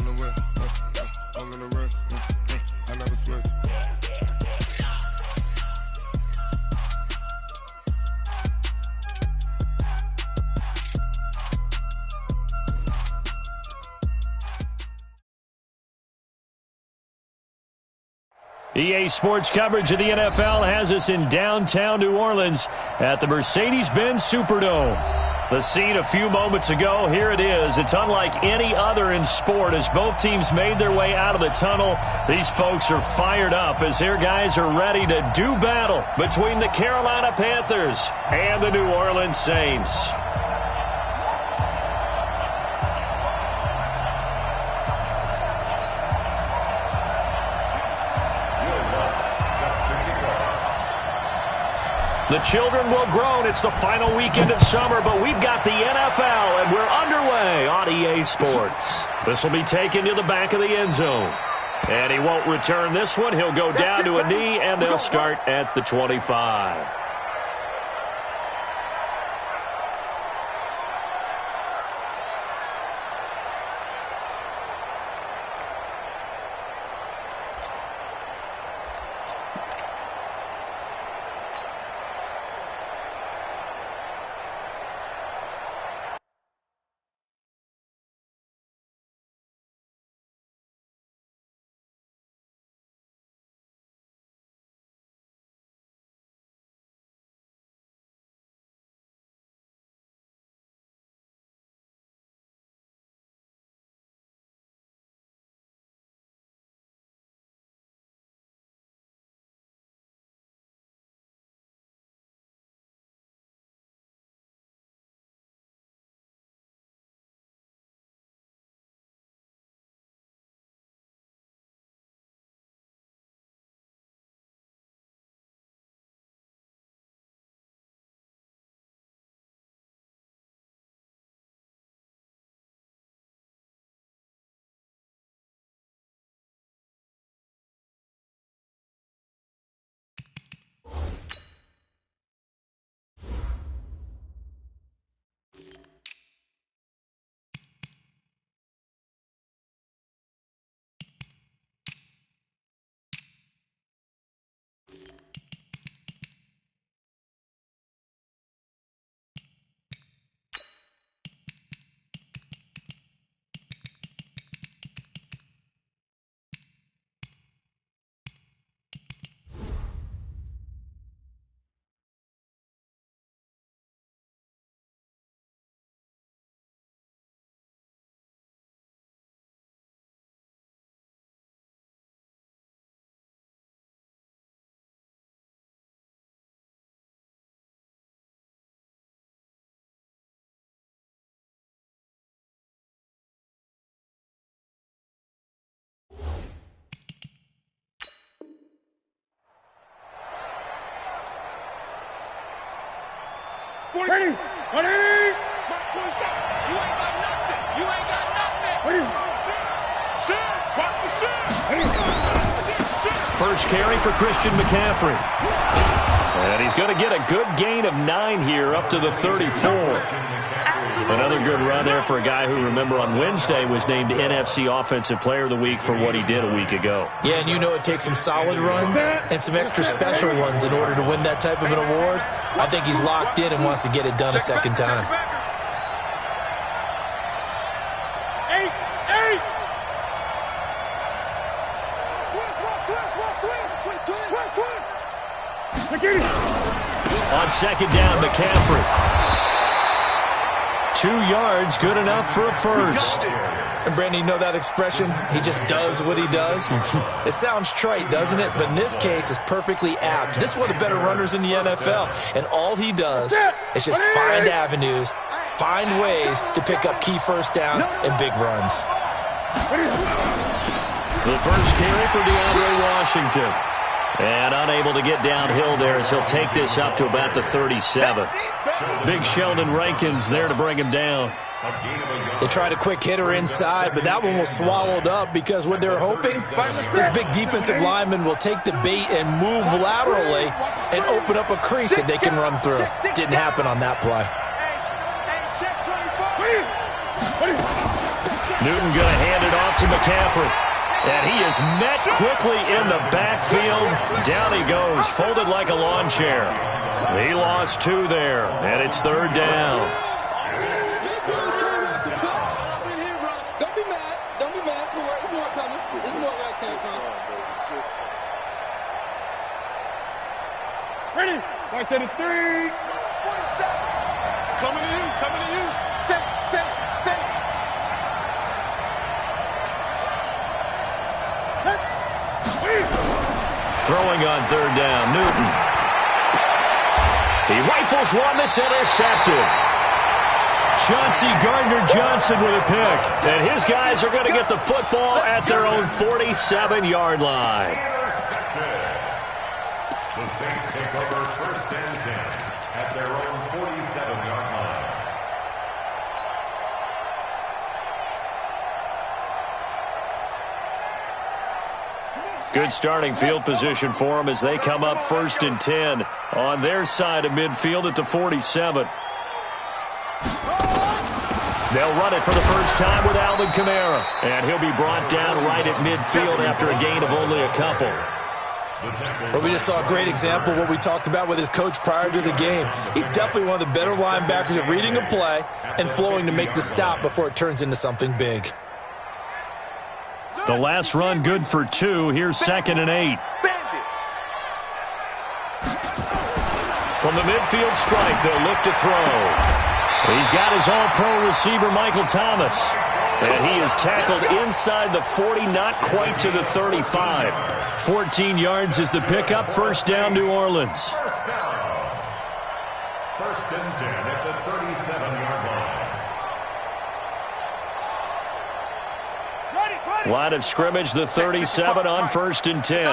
in the way, I'm in the rest, I never switch. EA Sports coverage of the NFL has us in downtown New Orleans at the Mercedes-Benz Superdome. The scene a few moments ago, here it is. It's unlike any other in sport as both teams made their way out of the tunnel. These folks are fired up as their guys are ready to do battle between the Carolina Panthers and the New Orleans Saints. The children will groan. It's the final weekend of summer, but we've got the NFL, and we're underway on EA Sports. This will be taken to the back of the end zone. And he won't return this one. He'll go down to a knee, and they'll start at the 25. Ready! Ready! You ain't got nothing! You ain't got nothing! Ready! Sit! Watch the sit! First carry for Christian McCaffrey. And he's going to get a good gain of 9 here up to the 34. Another good run there for a guy who, remember, on Wednesday was named NFC Offensive Player of the Week for what he did a week ago. Yeah, and you know it takes some solid runs and some extra special ones in order to win that type of an award. I think he's locked in and wants to get it done a second time. On second down, McCaffrey. 2 yards, good enough for a first. And Brandon, you know that expression? He just does what he does. It sounds trite, doesn't it? But in this case, it's perfectly apt. This is one of the better runners in the NFL. And all he does is just find avenues, find ways to pick up key first downs and big runs. The first carry for DeAndre Washington. And unable to get downhill there as he'll take this up to about the 37. Big Sheldon Rankins there to bring him down. They tried a quick hitter inside, but that one was swallowed up because what they're hoping, this big defensive lineman will take the bait and move laterally and open up a crease that they can run through. Didn't happen on that play. Newton going to hand it off to McCaffrey. And he is met quickly in the backfield. Down he goes, folded like a lawn chair. He lost 2 there, and it's 3rd down. Don't be mad. Don't be mad. There's more coming. There's more where I came from. Ready? Right to the 3. 47. Coming to you. Coming to you. Set. Throwing on 3rd down, Newton. He rifles one that's intercepted. Chauncey Gardner-Johnson with a pick. And his guys are going to get the football at their own 47-yard line. The Saints take over 1st and 10 at their own 47-yard line. Good starting field position for them as they come up 1st and 10 on their side of midfield at the 47. They'll run it for the first time with Alvin Kamara, and he'll be brought down right at midfield after a gain of only a couple. Well, we just saw a great example of what we talked about with his coach prior to the game. He's definitely one of the better linebackers at reading a play and flowing to make the stop before it turns into something big. The last run good for 2. Here's 2nd and 8. From the midfield stripe, they'll look to throw. He's got his all-pro receiver, Michael Thomas. And he is tackled inside the 40, not quite to the 35. 14 yards is the pickup. 1st down, New Orleans. 1st down. 1st and 10 at the 37-yard line. Line of scrimmage, the 37 on 1st and 10.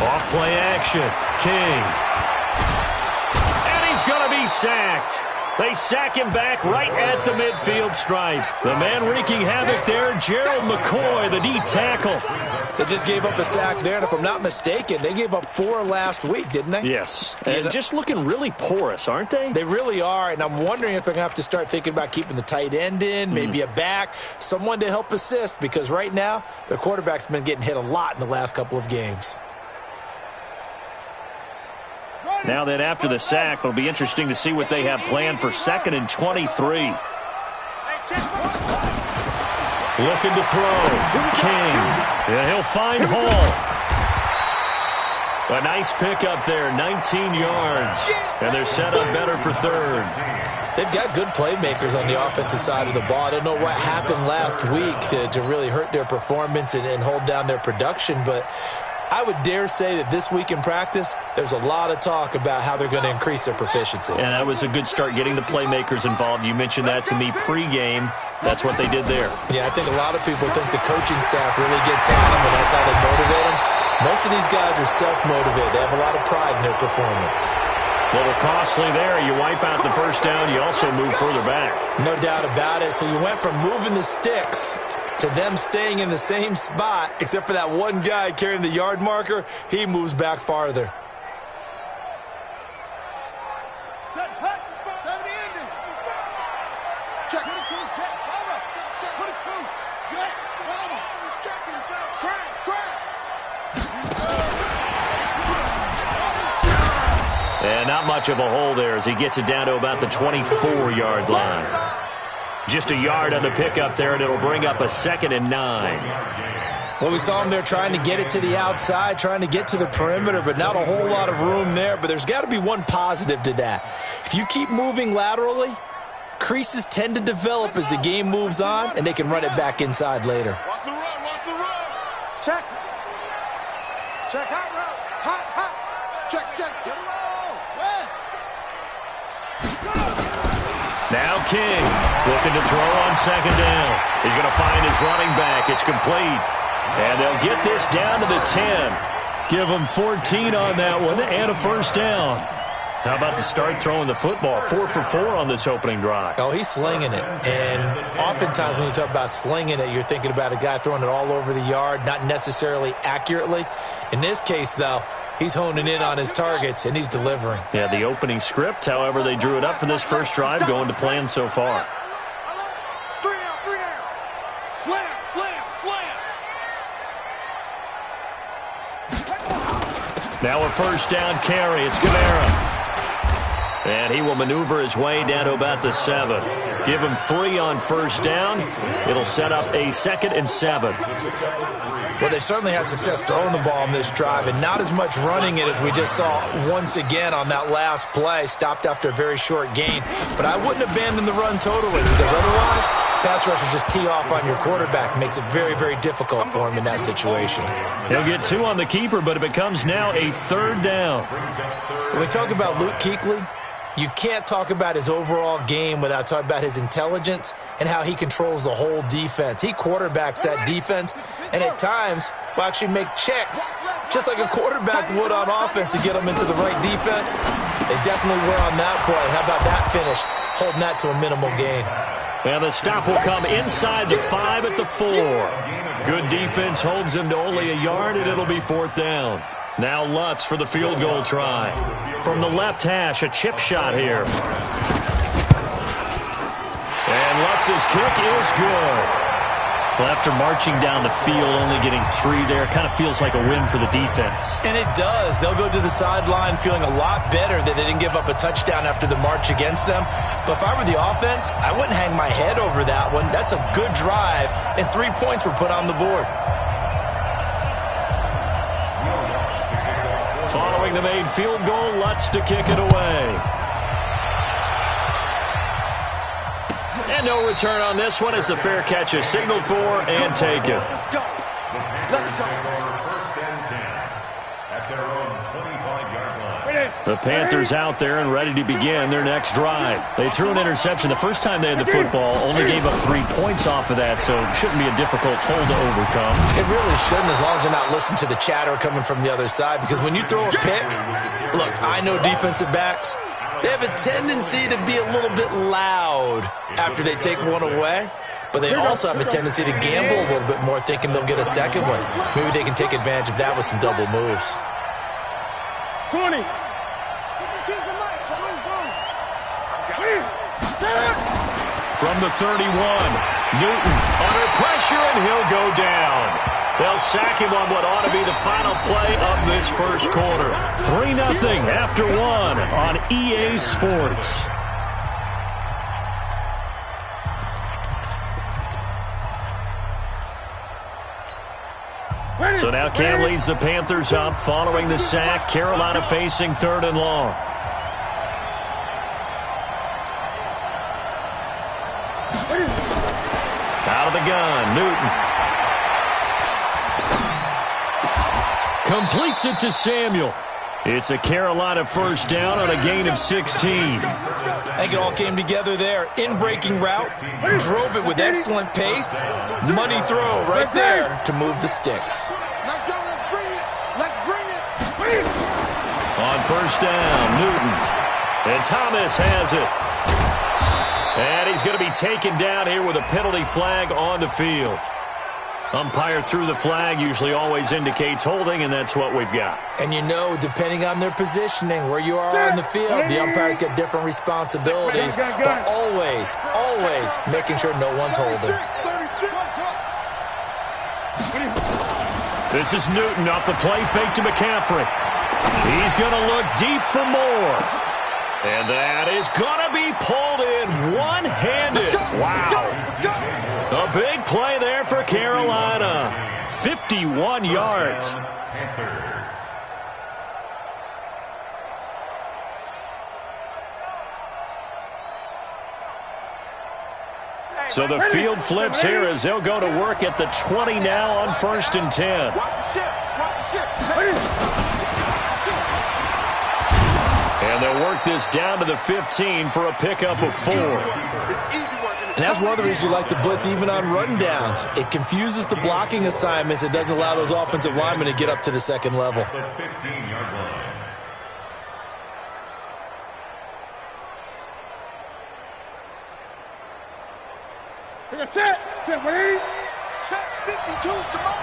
Off play action. King. And he's going to be sacked. They sack him back right at the midfield stripe. The man wreaking havoc there, Gerald McCoy, the D tackle. They just gave up a sack there, and if I'm not mistaken, they gave up 4 last week, didn't they? Yes, and just looking really porous, aren't they? They really are, and I'm wondering if they're going to have to start thinking about keeping the tight end in, maybe a back, someone to help assist, because right now, their quarterback's been getting hit a lot in the last couple of games. Now then, after the sack, it'll be interesting to see what they have planned for 2nd and 23. Looking to throw. King. Yeah, he'll find Hall. A nice pickup there, 19 yards. And they're set up better for 3rd. They've got good playmakers on the offensive side of the ball. I don't know what happened last week to really hurt their performance and hold down their production, but I would dare say that this week in practice, there's a lot of talk about how they're going to increase their proficiency. And that was a good start getting the playmakers involved. You mentioned that to me pregame. That's what they did there. Yeah, I think a lot of people think the coaching staff really gets at them, and that's how they motivate them. Most of these guys are self-motivated. They have a lot of pride in their performance. A little costly there. You wipe out the 1st down. You also move further back. No doubt about it. So you went from moving the sticks to them staying in the same spot, except for that one guy carrying the yard marker. He moves back farther. Set, hut, 70 ending. Check. 22, check, cover. Check, 22, check, cover. He's checking. Crash. And not much of a hole there as he gets it down to about the 24-yard line. Just a yard on the pickup there, and it'll bring up a 2nd and 9. Well, we saw him there trying to get it to the outside, trying to get to the perimeter, but not a whole lot of room there. But there's got to be one positive to that. If you keep moving laterally, creases tend to develop as the game moves on, and they can run it back inside later. Watch the run. Check. Check, hot route. Hot. Check. Now King looking to throw on 2nd down. He's going to find his running back. It's complete. And they'll get this down to the 10. Give them 14 on that one and a 1st down. How about the start throwing the football? 4 for 4 on this opening drive. Oh, he's slinging it. And oftentimes when you talk about slinging it, you're thinking about a guy throwing it all over the yard, not necessarily accurately. In this case, though, he's honing in on his targets, and he's delivering. Yeah, the opening script, however, they drew it up for this first drive, going to plan so far. 3. Now a first down carry. It's Kamara. And he will maneuver his way down to about the 7. Give him 3 on first down. It'll set up a 2nd and 7. Well, they certainly had success throwing the ball on this drive, and not as much running it as we just saw once again on that last play. Stopped after a very short gain. But I wouldn't abandon the run totally, because otherwise, pass rushers just tee off on your quarterback. Makes it very, very difficult for him in that situation. He'll get 2 on the keeper, but it becomes now a 3rd down. When we talk about Luke Kuechly, you can't talk about his overall game without talking about his intelligence and how he controls the whole defense. He quarterbacks that defense, and at times will actually make checks, just like a quarterback would on offense to get them into the right defense. They definitely were on that play. How about that finish, holding that to a minimal gain? And the stop will come inside the 5 at the 4. Good defense holds him to only a yard, and it'll be 4th down. Now Lutz for the field goal try. From the left hash, a chip shot here. And Lutz's kick is good. Well, after marching down the field, only getting 3 there, kind of feels like a win for the defense. And it does. They'll go to the sideline feeling a lot better that they didn't give up a touchdown after the march against them. But if I were the offense, I wouldn't hang my head over that one. That's a good drive, and 3 points were put on the board. Following the made field goal, Lutz to kick it away. And no return on this one as the fair catch is signaled for and taken. Let's go. Let's go. First and 10 at their own 25-yard line. The Panthers out there and ready to begin their next drive. They threw an interception the first time they had the football, only gave up 3 points off of that, so it shouldn't be a difficult hole to overcome. It really shouldn't, as long as they're not listening to the chatter coming from the other side, because when you throw a pick, look, I know defensive backs, they have a tendency to be a little bit loud after they take one away, but they also have a tendency to gamble a little bit more, thinking they'll get a second one. Maybe they can take advantage of that with some double moves. 20. From the 31, Newton under pressure, and he'll go down. They'll sack him on what ought to be the final play of this first quarter. 3-0 after 1 on EA Sports. So now Cam leads the Panthers up following the sack. Carolina facing 3rd and long. Out of the gun, Newton. Completes it to Samuel. It's a Carolina first down on a gain of 16. I think it all came together there. In-breaking route, drove it with excellent pace. Money throw right there to move the sticks. Let's go. Let's bring it. Let's bring it. On first down, Newton. And Thomas has it. And he's going to be taken down here with a penalty flag on the field. Umpire threw the flag, usually always indicates holding, and that's what we've got. And you know, depending on their positioning, where you are on the field, the umpires get different responsibilities, but always, always making sure no one's holding. This is Newton off the play fake to McCaffrey. He's going to look deep for more. And that is going to be pulled in one-handed. Wow. A big play there for Carolina. 51 yards. So the field flips here as they'll go to work at the 20 now on 1st and 10. Watch the ship. Watch the ship. And they'll work this down to the 15 for a pickup of 4. And that's one of the reasons you like to blitz even on rundowns. It confuses the blocking assignments. It doesn't allow those offensive linemen to get up to the second level. The 15-yard line. Check. Check 180. Check 52. Come on.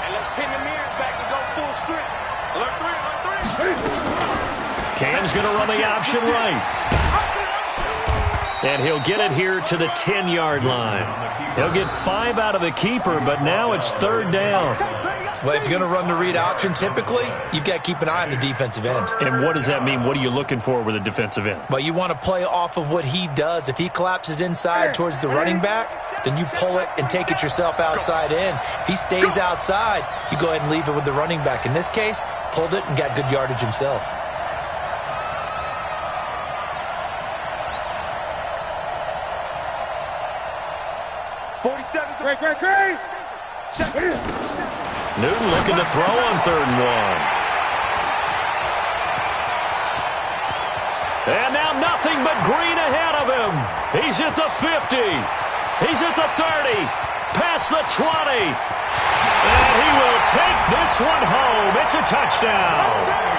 And let's pin the mirrors back and go full strength. Alert 3. Alert 3. Cam's going to run the option right. And he'll get it here to the 10-yard line. He'll get 5 out of the keeper, but now it's 3rd down. Well, if you're going to run the read option, typically, you've got to keep an eye on the defensive end. And what does that mean? What are you looking for with a defensive end? Well, you want to play off of what he does. If he collapses inside towards the running back, then you pull it and take it yourself outside in. If he stays outside, you go ahead and leave it with the running back. In this case, pulled it and got good yardage himself. Great. Newton looking to throw on 3rd and 1. And now nothing but green ahead of him. He's at the 50. He's at the 30. Past the 20. And he will take this one home. It's a touchdown.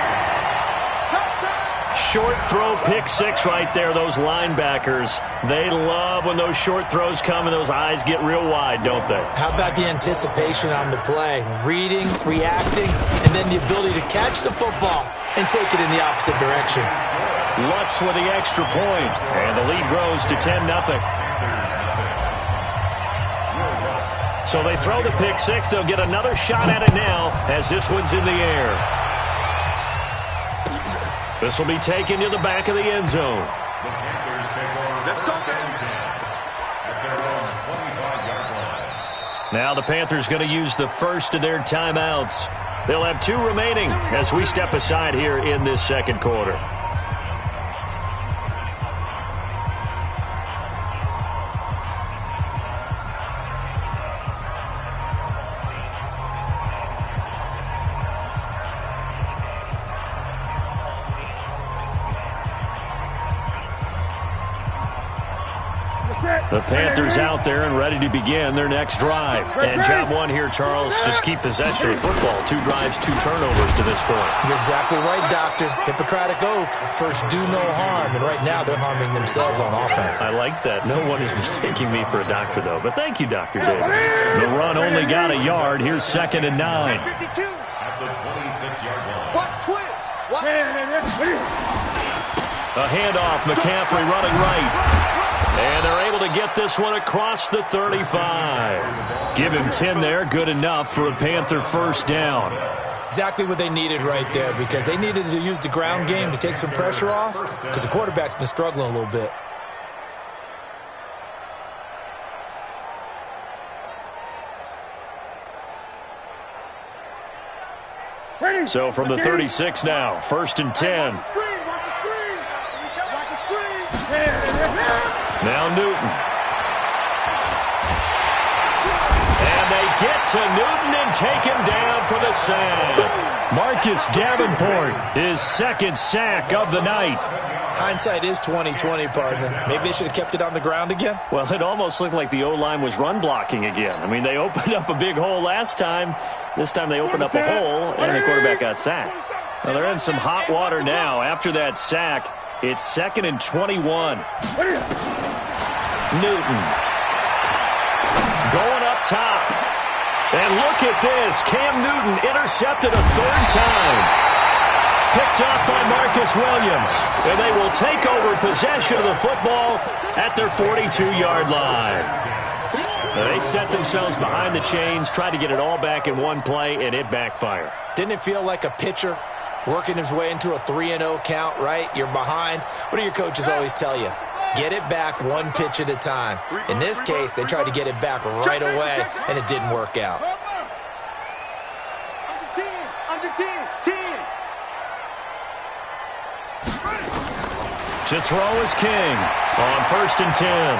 Short throw, pick 6 right there. Those linebackers, they love when those short throws come and those eyes get real wide, don't they? How about the anticipation on the play? Reading, reacting, and then the ability to catch the football and take it in the opposite direction. Lutz with the extra point, and the lead grows to 10-0. So they throw the pick 6. They'll get another shot at it now as this one's in the air. This will be taken to the back of the end zone. The Panthers take over first and 10 at their own 25-yard line. Now the Panthers going to use the first of their timeouts. They'll have 2 remaining as we step aside here in this second quarter. The Panthers out there and ready to begin their next drive. And job 1 here, Charles, just keep possession of the football. 2 drives, 2 turnovers to this point. You're exactly right, Doctor. Hippocratic oath. First, do no harm. And right now, they're harming themselves on offense. I like that. No one is mistaking me for a doctor, though. But thank you, Dr. Davis. The run only got a yard. Here's 2nd and 9. At the 26-yard line. Watch twist. A handoff. McCaffrey running right. And they're able to get this one across the 35. Give him 10 there. Good enough for a Panther first down. Exactly what they needed right there, because they needed to use the ground game to take some pressure off, because the quarterback's been struggling a little bit. So from the 36 now, 1st and 10. Watch the screen. Now Newton. And they get to Newton and take him down for the sack. Marcus Davenport, his 2nd sack of the night. Hindsight is 20/20, partner. Maybe they should have kept it on the ground again. Well, it almost looked like the O-line was run blocking again. I mean, they opened up a big hole last time. This time they opened up a hole, and the quarterback got sacked. Well, they're in some hot water now. After that sack, it's 2nd and 21. Newton going up top. And look at this. Cam Newton intercepted a 3rd time. Picked off by Marcus Williams. And they will take over possession of the football at their 42-yard line. They set themselves behind the chains, tried to get it all back in one play, and it backfired. Didn't it feel like a pitcher working his way into a 3-0 count, right? You're behind. What do your coaches always tell you? Get it back 1 pitch at a time. In this case, they tried to get it back right away, and it didn't work out. Under 10. To throw is King on 1st and 10.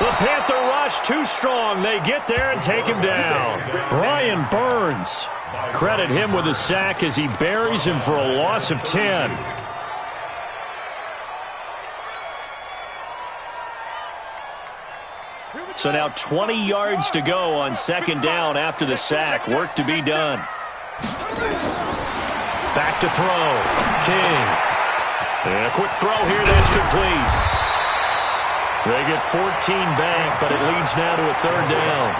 The Panther rush too strong. They get there and take him down. Brian Burns. Credit him with a sack as he buries him for a loss of 10. So now 20 yards to go on 2nd down after the sack. Work to be done. Back to throw. King. And a quick throw here. That's complete. They get 14 back, but it leads now to a 3rd down.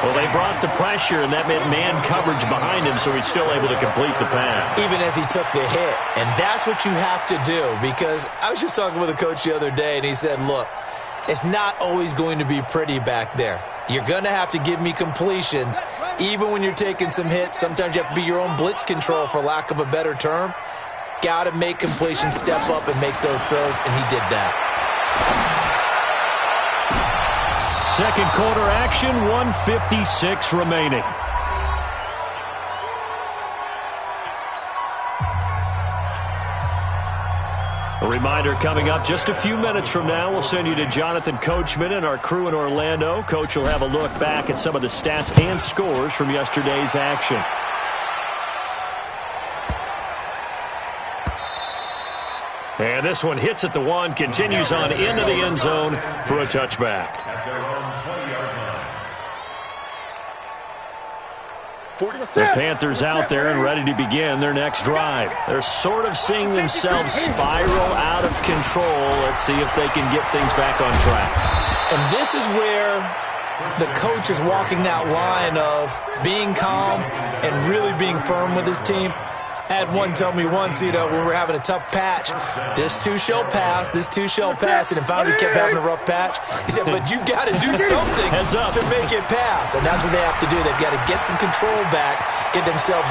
Well, they brought the pressure, and that meant man coverage behind him, so he's still able to complete the pass. Even as he took the hit. And that's what you have to do, because I was just talking with a coach the other day, and he said, look, it's not always going to be pretty back there. You're going to have to give me completions, Even when you're taking some hits, sometimes you have to be your own blitz control, for lack of a better term. Got to make completion, step up, and make those throws, and he did that. Second quarter action, 1:56 remaining. A reminder coming up just a few minutes from now, we'll send you to Jonathan Coachman and our crew in Orlando. Coach will have a look back at some of the stats and scores from yesterday's action. And this one hits at the 1, continues on into the end zone for a touchback. At their own 20-yard line. The Panthers out there and ready to begin their next drive. They're sort of seeing themselves spiral out of control. Let's see if they can get things back on track. And this is where the coach is walking that line of being calm and really being firm with his team. I had one tell me once, when we were having a tough patch, this too shall pass, this too shall pass, and then finally kept having a rough patch. He said, but you got to do something to make it pass, and that's what they have to do. They've got to get some control back, get themselves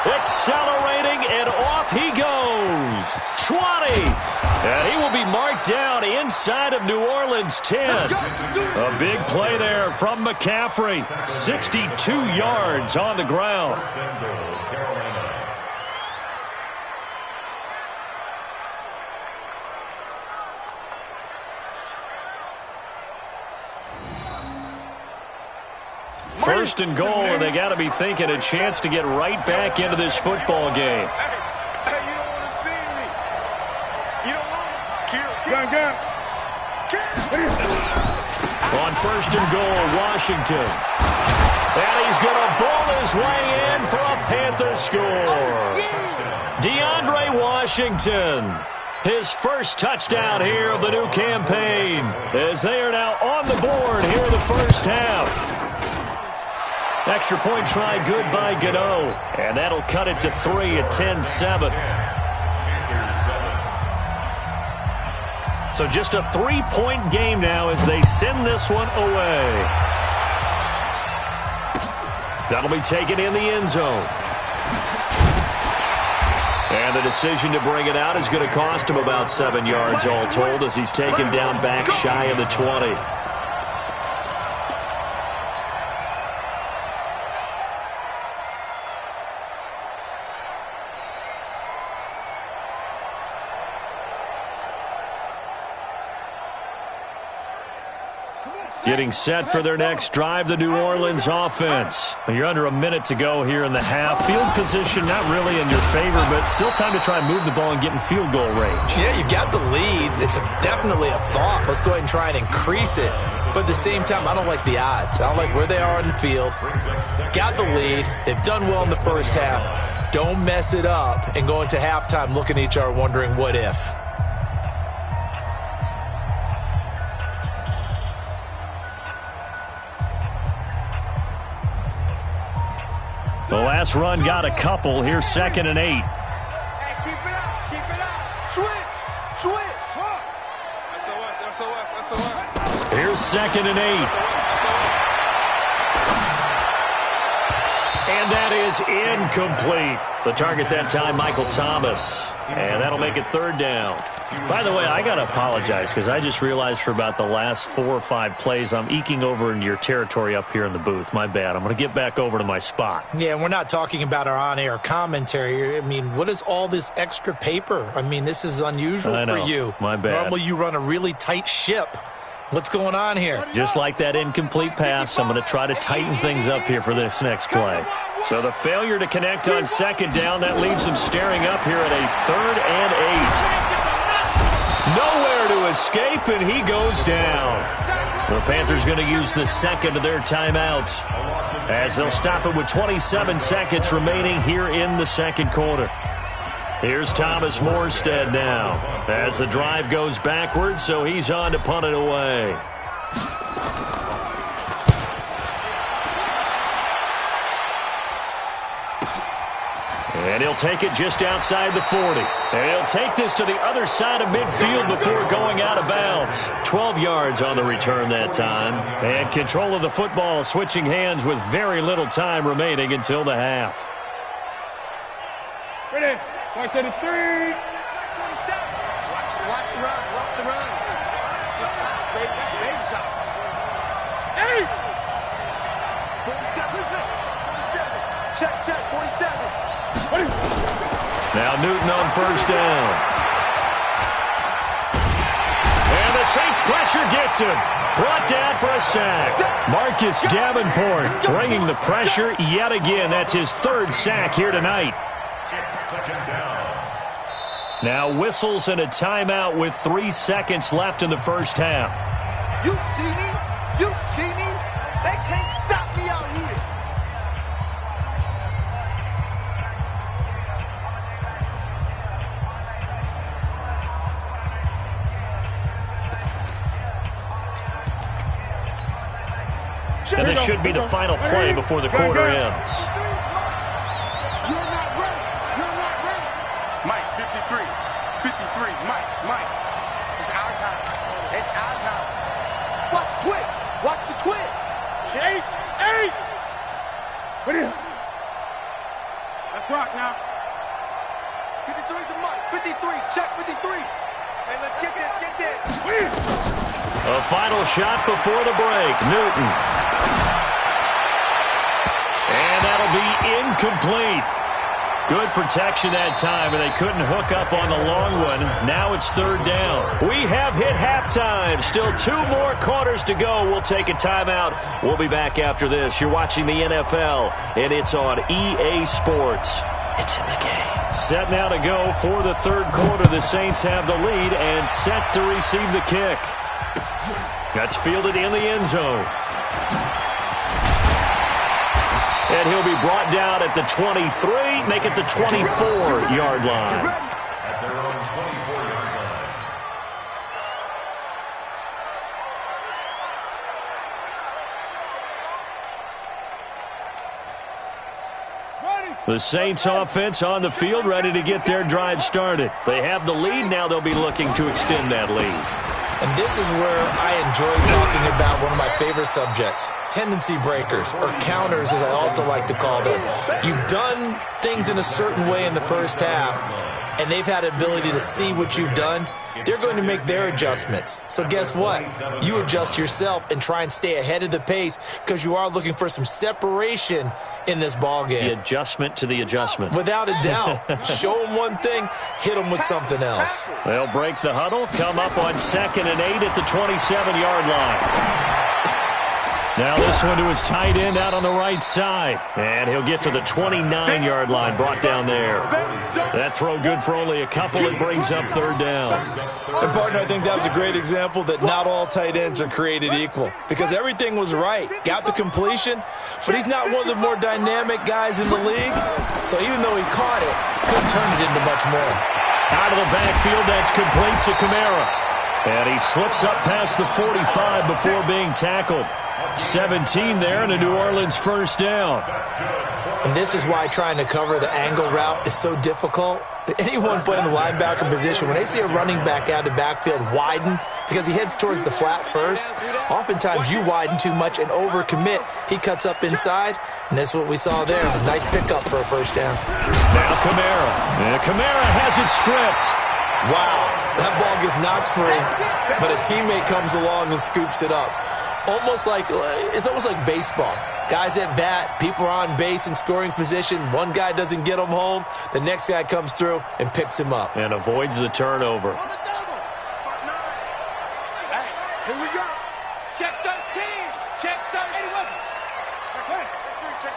accelerating, and off he goes. 20, and he will be marked down inside of New Orleans 10. A big play there from McCaffrey, 62 yards on the ground. First and goal, and they got to be thinking a chance to get right back into this football game. Hey, you don't want to see me. You don't want to kill. On first and goal, Washington. And he's going to ball his way in for a Panther score. DeAndre Washington, his first touchdown here of the new campaign, as they are now on the board here in the first half. Extra point try good by Gano, and that'll cut it to 3 at 10-7. So just a 3-point game now as they send this one away. That'll be taken in the end zone. And the decision to bring it out is going to cost him about 7 yards all told, as he's taken down back shy of the 20. Getting set for their next drive, the New Orleans offense. You're under a minute to go here in the half. Field position not really in your favor, but still time to try and move the ball and get in field goal range. Yeah, you've got the lead. It's definitely a thought. Let's go ahead and try and increase it. But at the same time, I don't like the odds. I don't like where they are on the field. Got the lead. They've done well in the first half. Don't mess it up and go into halftime looking at each other wondering what if. The last run got a couple. Here's 2nd and 8. Hey, keep it out. Keep it out. Switch. SOS. Here's 2nd and 8. And that is incomplete. The target that time, Michael Thomas. And that'll make it 3rd down. By the way, I got to apologize because I just realized for about the last 4 or 5 plays, I'm eking over into your territory up here in the booth. My bad. I'm going to get back over to my spot. Yeah, we're not talking about our on-air commentary. I mean, what is all this extra paper? I mean, this is unusual for you. My bad. Normally you run a really tight ship. What's going on here? Just like that incomplete pass, I'm going to try to tighten things up here for this next play. So the failure to connect on 2nd down, that leaves them staring up here at a 3rd and 8. Nowhere to escape, and he goes down. The Panthers going to use the 2nd of their timeouts as they'll stop it with 27 seconds remaining here in the 2nd quarter. Here's Thomas Morstead now as the drive goes backwards, so he's on to punt it away. And he'll take it just outside the 40. And he'll take this to the other side of midfield before going going out of bounds. 12 yards on the return that time. And control of the football switching hands with very little time remaining until the half. Ready? 133. Watch the run. Watch the run. Just stop, baby. That's baby shot. Hey! 47. Check. 47. Now Newton on first down. And the Saints pressure gets him. Brought down for a sack. Marcus Davenport bringing the pressure yet again. That's his third sack here tonight. Second down. Now whistles and a timeout with 3 seconds left in the first half. You see me? You see me? They can't stop me out here. And this should be the final play before the quarter ends. You're not ready. Mike, 53. 53. Mike. It's our time. Watch twist. Watch the twist. Hey! What is it? Let's rock now. 53 to Mike. 53. Check 53. Hey, let's get this. A final shot before the break. Newton. And that'll be incomplete. Good protection that time, and they couldn't hook up on the long one. Now it's third down. We have hit halftime. Still 2 more quarters to go. We'll take a timeout. We'll be back after this. You're watching the NFL, and it's on EA Sports. It's in the game. Set now to go for the third quarter. The Saints have the lead and set to receive the kick. That's fielded in the end zone. And he'll be brought down at the 23, make it the 24-yard line. At their own 24-yard line. The Saints offense on the field, ready to get their drive started. They have the lead. Now they'll be looking to extend that lead. And this is where I enjoy talking about one of my favorite subjects, tendency breakers, or counters as I also like to call them. You've done things in a certain way in the first half, and they've had the ability to see what you've done. They're going to make their adjustments. So guess what? You adjust yourself and try and stay ahead of the pace because you are looking for some separation in this ball game. The adjustment to the adjustment. Without a doubt. Show them one thing, hit them with something else. They'll break the huddle, come up on 2nd and 8 at the 27-yard line. Now this one to his tight end out on the right side. And he'll get to the 29-yard line, brought down there. That throw good for only a couple. It brings up third down. And, partner, I think that was a great example that not all tight ends are created equal. Because everything was right. Got the completion, but he's not one of the more dynamic guys in the league. So even though he caught it, couldn't turn it into much more. Out of the backfield, that's complete to Kamara. And he slips up past the 45 before being tackled. 17 there and a New Orleans first down. And this is why trying to cover the angle route is so difficult. Anyone playing the linebacker position, when they see a running back out of the backfield widen because he heads towards the flat first, oftentimes you widen too much and overcommit. He cuts up inside, and that's what we saw there. A nice pickup for a first down. Now Kamara. And Kamara has it stripped. Wow, that ball gets knocked free, but a teammate comes along and scoops it up. It's almost like baseball. Guys at bat, people are on base in scoring position. One guy doesn't get him home. The next guy comes through and picks him up. And avoids the turnover. Hey, here we go. Check 13. Check 13. Check 1. Check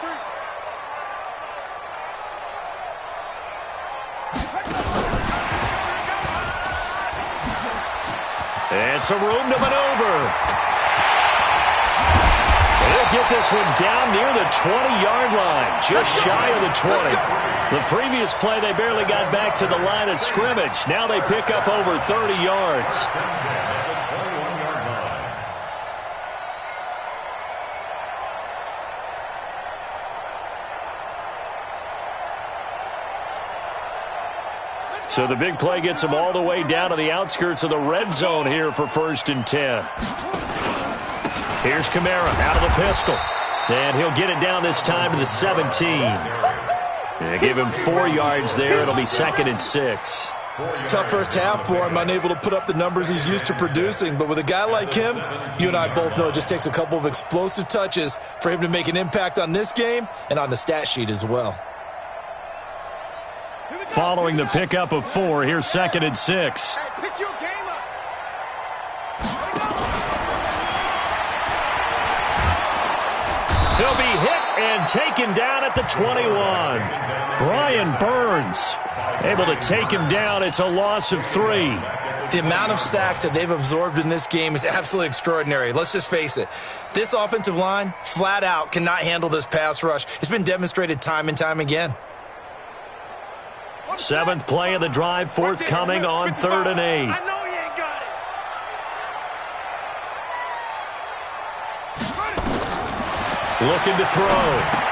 3. And some room to maneuver. They'll get this one down near the 20-yard line, just shy of the 20. The previous play, they barely got back to the line of scrimmage. Now they pick up over 30 yards. So the big play gets him all the way down to the outskirts of the red zone here for 1st and 10. Here's Kamara out of the pistol. And he'll get it down this time to the 17. They give him 4 yards there. It'll be 2nd and 6. Tough first half for him, unable to put up the numbers he's used to producing. But with a guy like him, you and I both know it just takes a couple of explosive touches for him to make an impact on this game and on the stat sheet as well. Following the pickup of 4, here's 2nd and 6. Hey, pick your game up. He'll be hit and taken down at the 21. Brian Burns able to take him down. It's a loss of 3. The amount of sacks that they've absorbed in this game is absolutely extraordinary. Let's just face it. This offensive line, flat out, cannot handle this pass rush. It's been demonstrated time and time again. 7th play of the drive, forthcoming on 3rd and 8. I know he ain't got it. Looking to throw.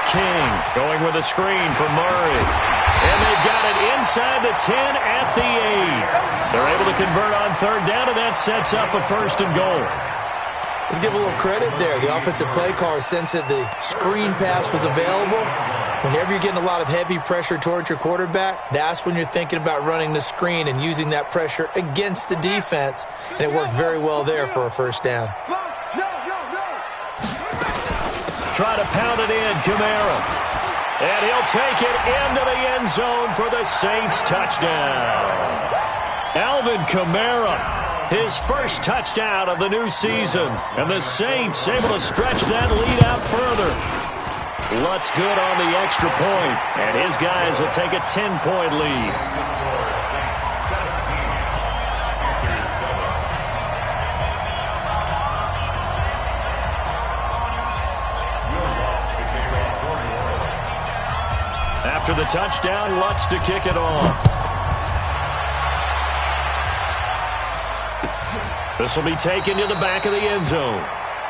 King going with a screen for Murray. And they've got it inside the 10 at the 8. They're able to convert on 3rd down, and that sets up a 1st and goal. Let's give a little credit there. The offensive play caller sensed that the screen pass was available. Whenever you're getting a lot of heavy pressure towards your quarterback, that's when you're thinking about running the screen and using that pressure against the defense. And it worked very well there for a 1st down. Try to pound it in, Kamara. And he'll take it into the end zone for the Saints touchdown. Alvin Kamara, his first touchdown of the new season. And the Saints able to stretch that lead out further. Lutz good on the extra point, and his guys will take a 10-point lead. After the touchdown, Lutz to kick it off. This will be taken to the back of the end zone.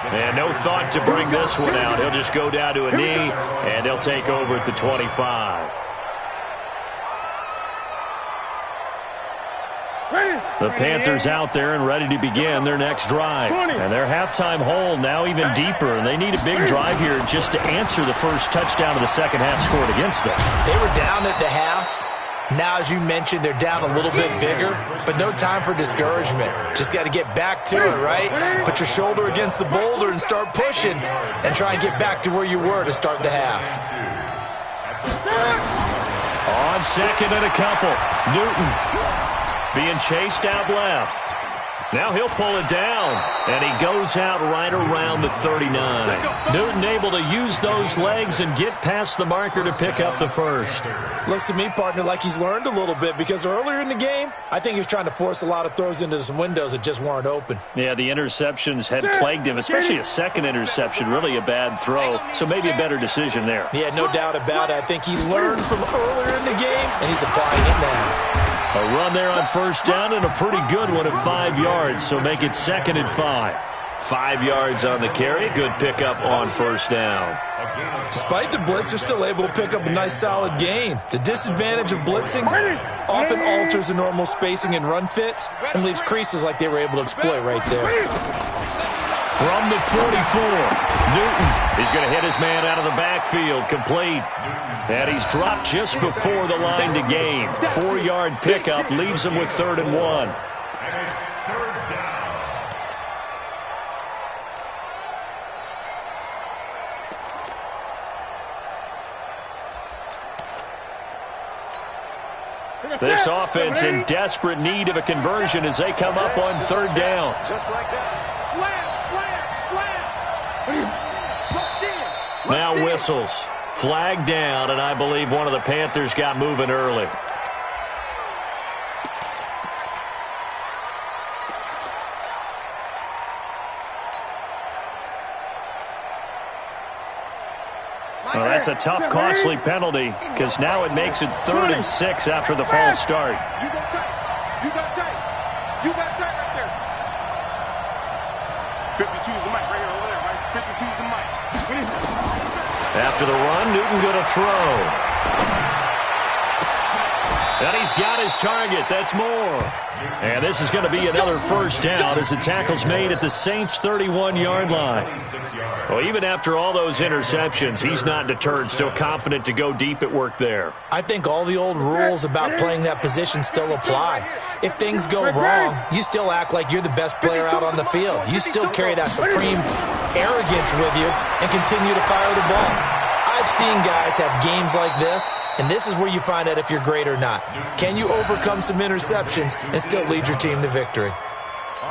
And no thought to bring this one out. He'll just go down to a knee, and they'll take over at the 25. The Panthers out there and ready to begin their next drive. And their halftime hole now even deeper, and they need a big drive here just to answer the first touchdown of the second half scored against them. They were down at the half. Now, as you mentioned, they're down a little bit bigger, but no time for discouragement. Just got to get back to it, right? Put your shoulder against the boulder and start pushing and try and get back to where you were to start the half. On 2nd and a couple, Newton being chased out left. Now he'll pull it down, and he goes out right around the 39. Newton able to use those legs and get past the marker to pick up the 1st. Looks to me, partner, like he's learned a little bit, because earlier in the game, I think he was trying to force a lot of throws into some windows that just weren't open. Yeah, the interceptions had plagued him, especially a second interception, really a bad throw, so maybe a better decision there. Yeah, no doubt about it. I think he learned from earlier in the game, and he's applying it now. A run there on 1st down and a pretty good one at 5 yards, so make it 2nd and 5. 5 yards on the carry. Good pickup on 1st down. Despite the blitz, they're still able to pick up a nice, solid gain. The disadvantage of blitzing often alters the normal spacing and run fits and leaves creases like they were able to exploit right there. From the 44, Newton is going to hit his man out of the backfield, complete. And he's dropped just before the line to gain. 4-yard pickup leaves him with 3rd and 1. And it's 3rd down. This offense in desperate need of a conversion as they come up on 3rd down. Just like that. Slam. Now whistles. Flag down, and I believe one of the Panthers got moving early. Well, that's a tough, costly penalty, because now it makes it 3rd and 6 after the false start. You got tight. You got tight. You got tight right there. 52's the mic right here over there, right? 52's the mic. After the run, Newton going to throw. And he's got his target. That's more. And this is going to be another first down as the tackle's made at the Saints' 31-yard line. Well, even after all those interceptions, he's not deterred, still confident to go deep at work there. I think all the old rules about playing that position still apply. If things go wrong, you still act like you're the best player out on the field. You still carry that supreme arrogance with you and continue to fire the ball. I've seen guys have games like this, and this is where you find out if you're great or not. Can you overcome some interceptions and still lead your team to victory?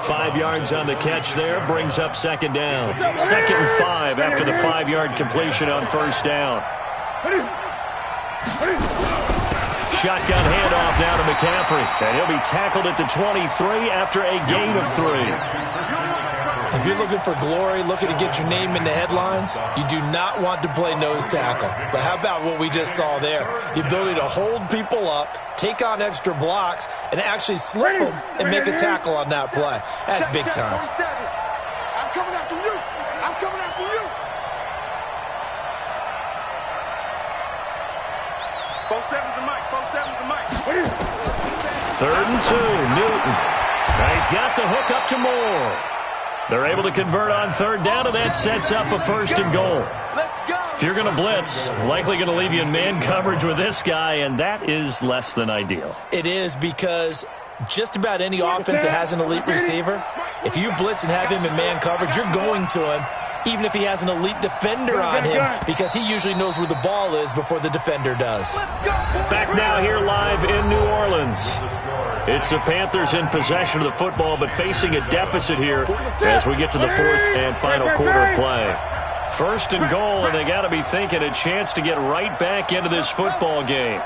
5 yards on the catch there, brings up second down. 2nd and 5 after the 5-yard completion on first down. Shotgun handoff now to McCaffrey, and he'll be tackled at the 23 after a gain of 3. If you're looking for glory, looking to get your name in the headlines, you do not want to play nose tackle. But how about what we just saw there? The ability to hold people up, take on extra blocks, and actually slip them and make a tackle on that play. That's big time. I'm coming after you. I'm coming after you. Both sevens to Mike. Both sevens to Mike. 3rd and 2, Newton. Now he's got the hook up to Moore. They're able to convert on 3rd down, and that sets up a 1st and goal. If you're going to blitz, likely going to leave you in man coverage with this guy, and that is less than ideal. It is, because just about any offense that has an elite receiver, if you blitz and have him in man coverage, you're going to him, even if he has an elite defender on him, because he usually knows where the ball is before the defender does. Back now here live in New Orleans. It's the Panthers in possession of the football, but facing a deficit here as we get to the 4th and final quarter of play. 1st and goal, and they got to be thinking a chance to get right back into this football game.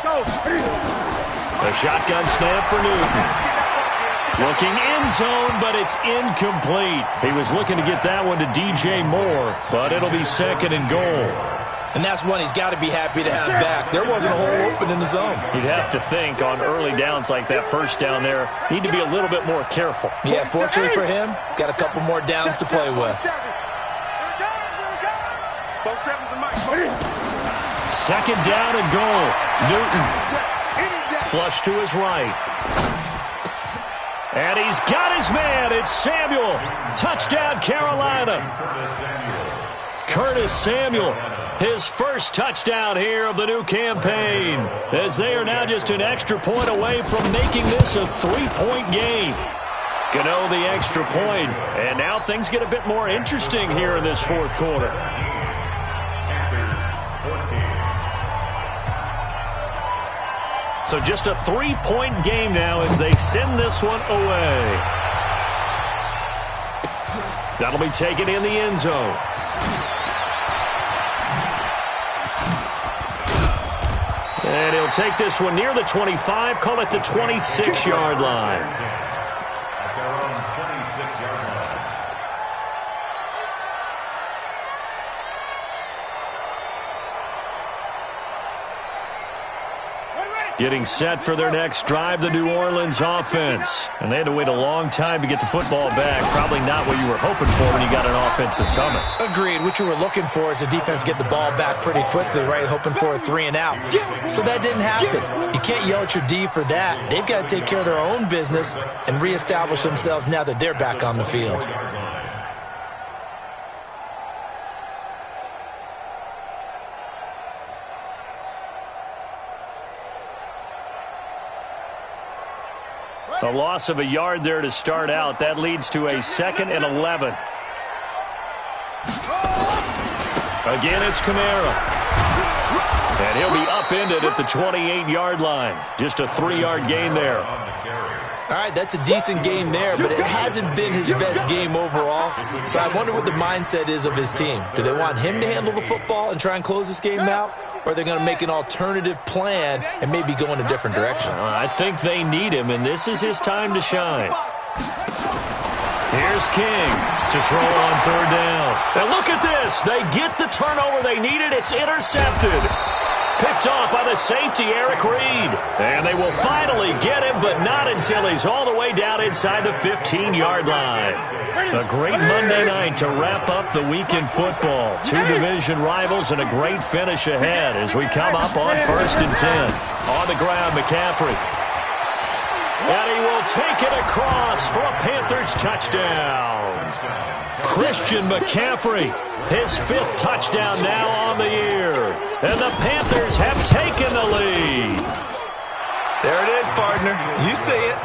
A shotgun snap for Newton. Looking end zone, but it's incomplete. He was looking to get that one to DJ Moore, but it'll be 2nd and goal. And that's one he's got to be happy to have back. There wasn't a hole open in the zone. You'd have to think on early downs like that first down there, need to be a little bit more careful. Yeah, fortunately for him, got a couple more downs to play with. 2nd down and goal. Newton. Flush to his right. And he's got his man. It's Samuel. Touchdown, Carolina. Curtis Samuel. His first touchdown here of the new campaign, as they are now just an extra point away from making this a 3-point game. Gano the extra point, and now things get a bit more interesting here in this 4th quarter. So just a 3-point game now as they send this one away. That'll be taken in the end zone. And he'll take this one near the 25, call it the 26-yard line. At their own 26-yard line. Getting set for their next drive, the New Orleans offense. And they had to wait a long time to get the football back. Probably not what you were hoping for when you got an offense that's humming. Agreed. What you were looking for is the defense get the ball back pretty quickly, right? Hoping for a 3 and out. So that didn't happen. You can't yell at your D for that. They've got to take care of their own business and reestablish themselves now that they're back on the field. A loss of a yard there to start out. That leads to a 2nd and 11. Again, it's Kamara. And he'll be upended at the 28-yard line. Just a 3-yard gain there. All right, that's a decent game there, but it hasn't been his best game overall. So I wonder what the mindset is of his team. Do they want him to handle the football and try and close this game out? Or are they going to make an alternative plan and maybe go in a different direction? I think they need him, and this is his time to shine. Here's King to throw on 3rd down. And look at this. They get the turnover they needed. It's intercepted. Picked off by the safety, Eric Reed. And they will finally get him, but not until he's all the way way down inside the 15-yard line. A great Monday night to wrap up the week in football. Two division rivals and a great finish ahead as we come up on 1st and 10. On the ground, McCaffrey. And he will take it across for a Panthers touchdown. Christian McCaffrey, his 5th touchdown now on the year. And the Panthers have taken the lead. There it is, partner. You see it.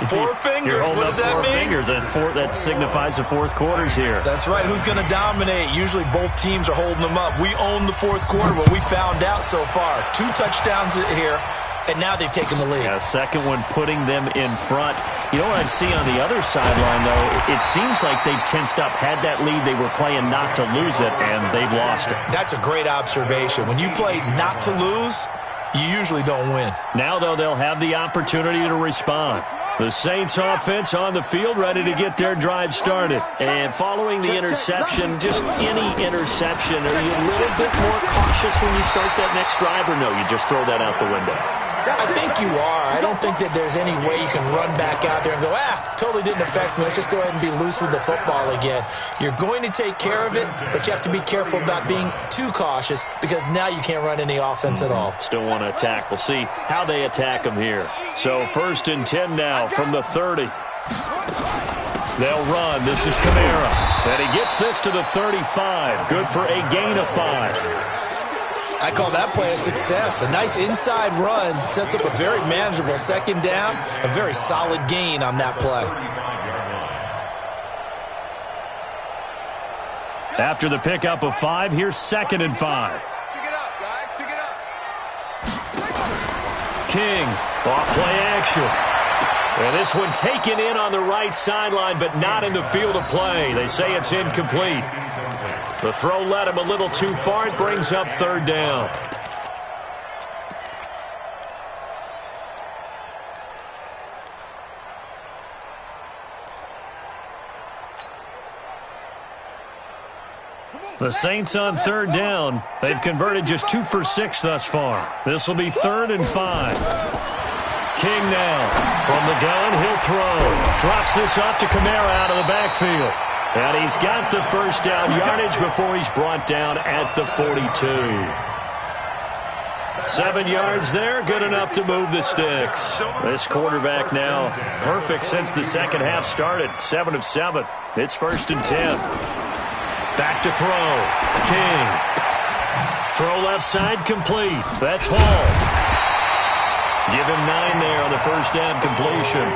4 fingers. What does that mean? 4 fingers. That signifies the 4th quarters here. That's right. Who's going to dominate? Usually both teams are holding them up. We own the 4th quarter, but we found out so far. 2 touchdowns here, and now they've taken the lead. Yeah, second one putting them in front. You know what I see on the other sideline, though? It seems like they've tensed up. Had that lead, they were playing not to lose it, and they've lost it. That's a great observation. When you play not to lose, you usually don't win. Now, though, they'll have the opportunity to respond. The Saints offense on the field ready to get their drive started. And following the interception, just any interception, are you a little bit more cautious when you start that next drive, or no, you just throw that out the window? I think you are. I don't think that there's any way you can run back out there and go, totally didn't affect me. Let's just go ahead and be loose with the football again. You're going to take care of it, but you have to be careful about being too cautious because now you can't run any offense at all. Still want to attack. We'll see how they attack them here. So 1st and 10 now from the 30. They'll run. This is Kamara. And he gets this to the 35. Good for a gain of 5. I call that play a success. A nice inside run sets up a very manageable 2nd down, a very solid gain on that play. After the pickup of 5, here's 2nd and 5. Pick it up, guys. Pick it up. King, off play action. And this one taken in on the right sideline, but not in the field of play. They say it's incomplete. The throw led him a little too far. It brings up 3rd down. The Saints on 3rd down. They've converted just 2 for 6 thus far. This will be 3rd and 5. King now. From the gun, he'll throw. Drops this off to Kamara out of the backfield. And he's got the 1st down yardage before he's brought down at the 42. 7 yards there, good enough to move the sticks. This quarterback now perfect since the 2nd half started. 7 of 7. It's 1st and 10. Back to throw. King. Throw left side complete. That's Hall. Give him 9 there on the 1st down completion.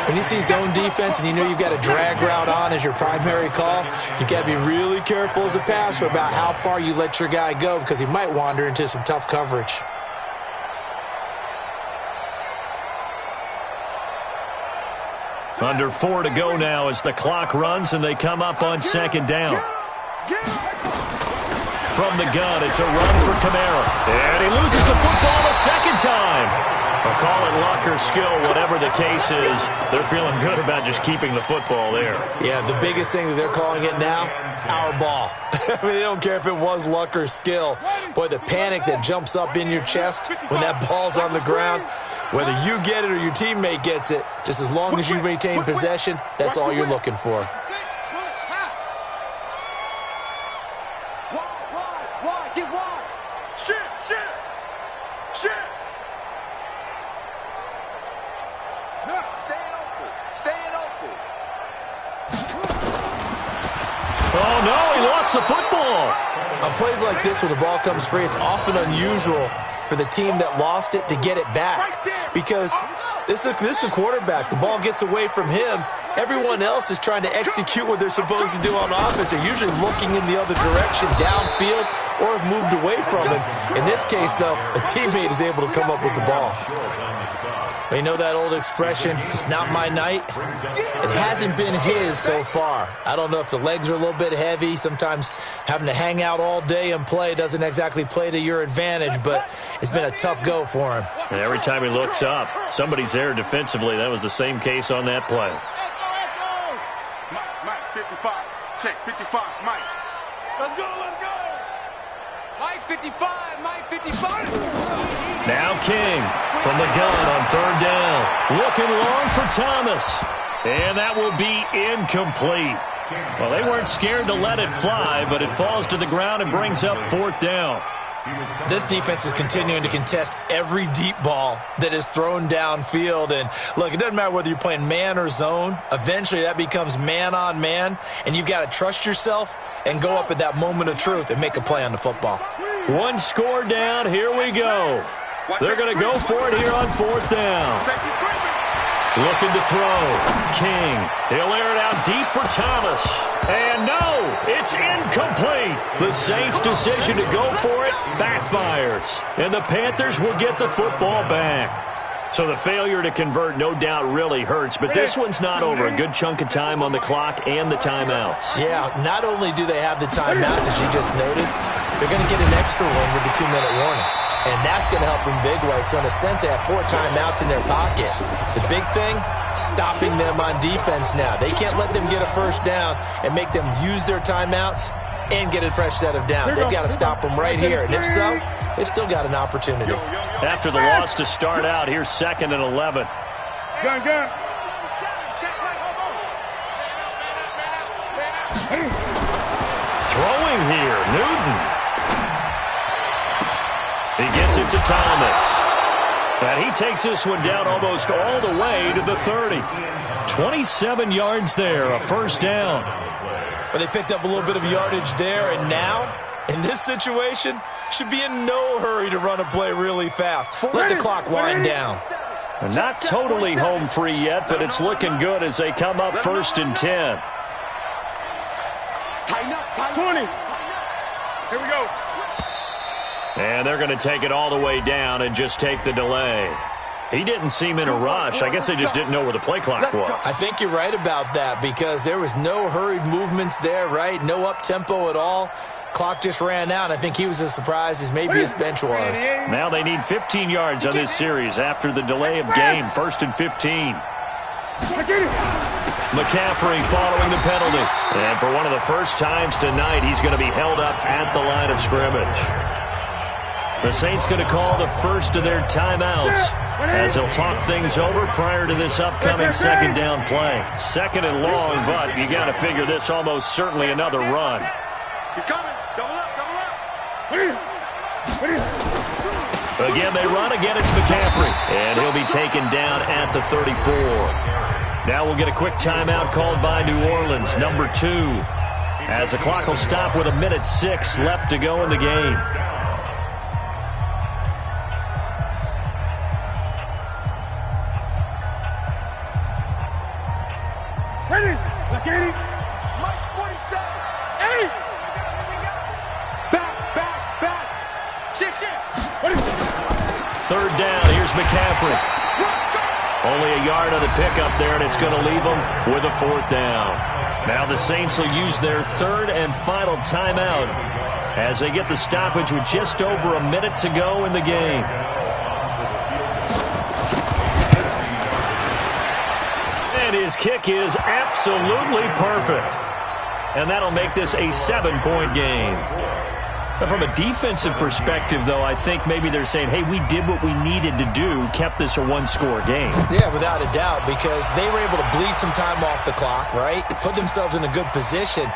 When you see zone defense and you know you've got a drag route on as your primary call, you've got to be really careful as a passer about how far you let your guy go because he might wander into some tough coverage. Under 4 to go now as the clock runs and they come up on 2nd down. From the gun, it's a run for Kamara. And he loses the football a 2nd time. I'll call it luck or skill, whatever the case is. They're feeling good about just keeping the football there. Yeah, the biggest thing that they're calling it now, our ball. I mean, they don't care if it was luck or skill. Boy, the panic that jumps up in your chest when that ball's on the ground, whether you get it or your teammate gets it, just as long as you maintain possession, that's all you're looking for. Get wide. Shit. No, staying open. Oh, no, he lost the football. On plays like this where the ball comes free, it's often unusual for the team that lost it to get it back because this is the quarterback. The ball gets away from him. Everyone else is trying to execute what they're supposed to do on offense. They're usually looking in the other direction, downfield, or have moved away from him. In this case, though, a teammate is able to come up with the ball. You know that old expression, it's not my night? It hasn't been his so far. I don't know if the legs are a little bit heavy. Sometimes having to hang out all day and play doesn't exactly play to your advantage, but it's been a tough go for him. And every time he looks up, somebody's there defensively. That was the same case on that play. Mike, 55. Check, 55, Mike. Let's go. Mike 55, Mike 55. Now King from the gun on third down. Looking long for Thomas. And that will be incomplete. Well, they weren't scared to let it fly, but it falls to the ground and brings up fourth down. This defense is continuing to contest every deep ball that is thrown downfield. And, look, it doesn't matter whether you're playing man or zone. Eventually, that becomes man-on-man, and you've got to trust yourself and go up at that moment of truth and make a play on the football. One score down. Here we go. They're going to go for it here on fourth down. Looking to throw. King. He'll air it out deep for Thomas. And no, it's incomplete. The Saints' decision to go for it backfires. And the Panthers will get the football back. So the failure to convert no doubt really hurts, but this one's not over. A good chunk of time on the clock and the timeouts. Yeah, not only do they have the timeouts, as you just noted, they're going to get an extra one with the 2-minute warning. And that's going to help in big way. So in a sense, they have 4 timeouts in their pocket. The big thing, stopping them on defense now. They can't let them get a first down and make them use their timeouts and get a fresh set of downs. They've got to stop them right here. And if so, they've still got an opportunity. After the loss to start out, here's 2nd and 11. Gun. Throwing here, Newton. He gets it to Thomas. And he takes this one down almost all the way to the 30. 27 yards there, a first down. But they picked up a little bit of yardage there, and now, in this situation, should be in no hurry to run a play really fast. Let the clock wind down. And not totally home free yet, but it's looking good as they come up 1st and 10. 20. Here we go. And they're going to take it all the way down and just take the delay. He didn't seem in a rush. I guess they just didn't know where the play clock was. I think you're right about that because there was no hurried movements there, right? No up-tempo at all. Clock just ran out. I think he was as surprised as maybe his bench was. Now they need 15 yards on this series after the delay of game. 1st and 15. McCaffrey following the penalty. And for one of the first times tonight, he's going to be held up at the line of scrimmage. The Saints going to call the first of their timeouts as they'll talk things over prior to this upcoming 2nd down play. 2nd and long, but you got to figure this almost certainly another run. He's coming. Double up. Again, they run. Again, it's McCaffrey. And he'll be taken down at the 34. Now we'll get a quick timeout called by New Orleans, number 2. As the clock will stop with 1:06 left to go in the game. Ready? Look, 80. Mike 47. 80. Back. Shift. Ready? 3rd down. Here's McCaffrey. Only a yard on the pickup there, and it's going to leave them with a 4th down. Now the Saints will use their 3rd and final timeout as they get the stoppage with just over a minute to go in the game. And his kick is absolutely perfect. And that'll make this a 7-point game. But from a defensive perspective, though, I think maybe they're saying, hey, we did what we needed to do, kept this a 1-score game. Yeah, without a doubt, because they were able to bleed some time off the clock, right? Put themselves in a good position,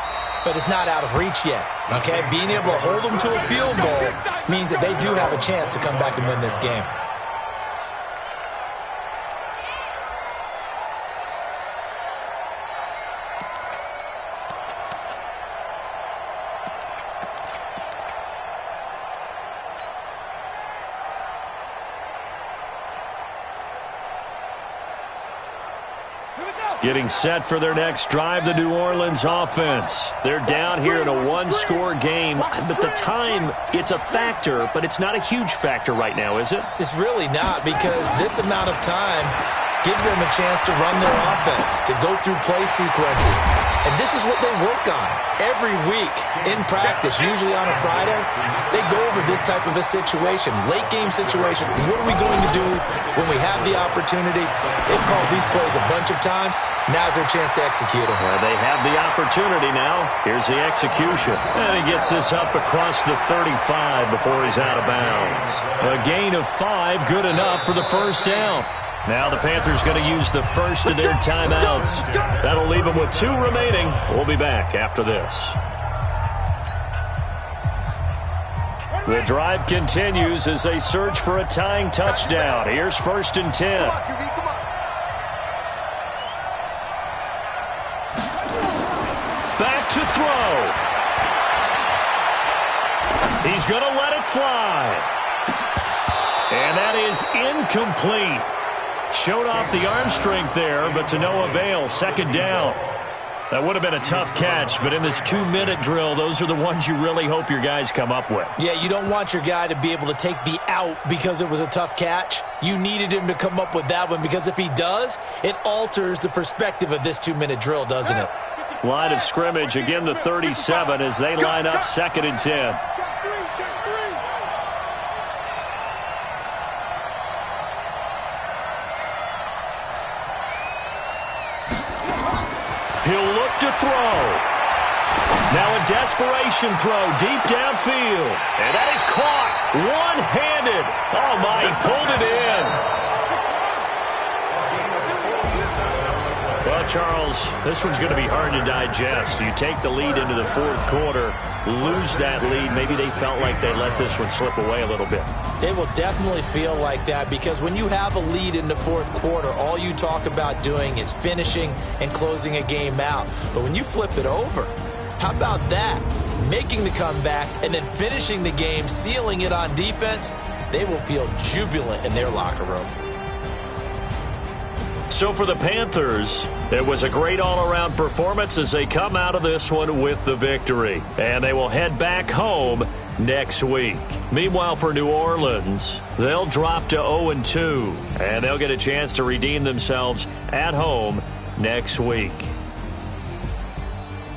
but it's not out of reach yet, okay? Being able to hold them to a field goal means that they do have a chance to come back and win this game. Getting set for their next drive, the New Orleans offense. They're down here in a 1-score game, but the time, it's a factor, but it's not a huge factor right now, is it? It's really not, because this amount of time gives them a chance to run their offense, to go through play sequences. And this is what they work on every week in practice, usually on a Friday. They go over this type of a situation, late game situation. What are we going to do when we have the opportunity? They've called these plays a bunch of times. Now's their chance to execute them. They have the opportunity now. Here's the execution. And he gets this up across the 35 before he's out of bounds. A gain of 5, good enough for the first down. Now the Panthers going to use the first of their timeouts. That'll leave them with 2 remaining. We'll be back after this. The drive continues as they search for a tying touchdown. Here's 1st and 10. Back to throw. He's going to let it fly. And that is incomplete. Showed off the arm strength there, but to no avail. 2nd down. That would have been a tough catch, but in this 2-minute drill, those are the ones you really hope your guys come up with. Yeah, you don't want your guy to be able to take the out because it was a tough catch. You needed him to come up with that one, because if he does, it alters the perspective of this 2-minute drill, doesn't it? Line of scrimmage, again the 37 as they line up 2nd and 10. He'll look to throw. Now a desperation throw deep downfield. And that is caught one-handed. Oh, my, he pulled it in. Well, Charles, this one's going to be hard to digest. You take the lead into the 4th quarter, lose that lead. Maybe they felt like they let this one slip away a little bit. They will definitely feel like that, because when you have a lead in the 4th quarter, all you talk about doing is finishing and closing a game out. But when you flip it over, how about that? Making the comeback and then finishing the game, sealing it on defense, they will feel jubilant in their locker room. So for the Panthers, it was a great all-around performance as they come out of this one with the victory. And they will head back home next week. Meanwhile, for New Orleans, they'll drop to 0-2, and they'll get a chance to redeem themselves at home next week.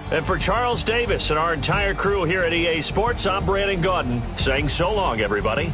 And for Charles Davis and our entire crew here at EA Sports, I'm Brandon Gaudin saying so long, everybody.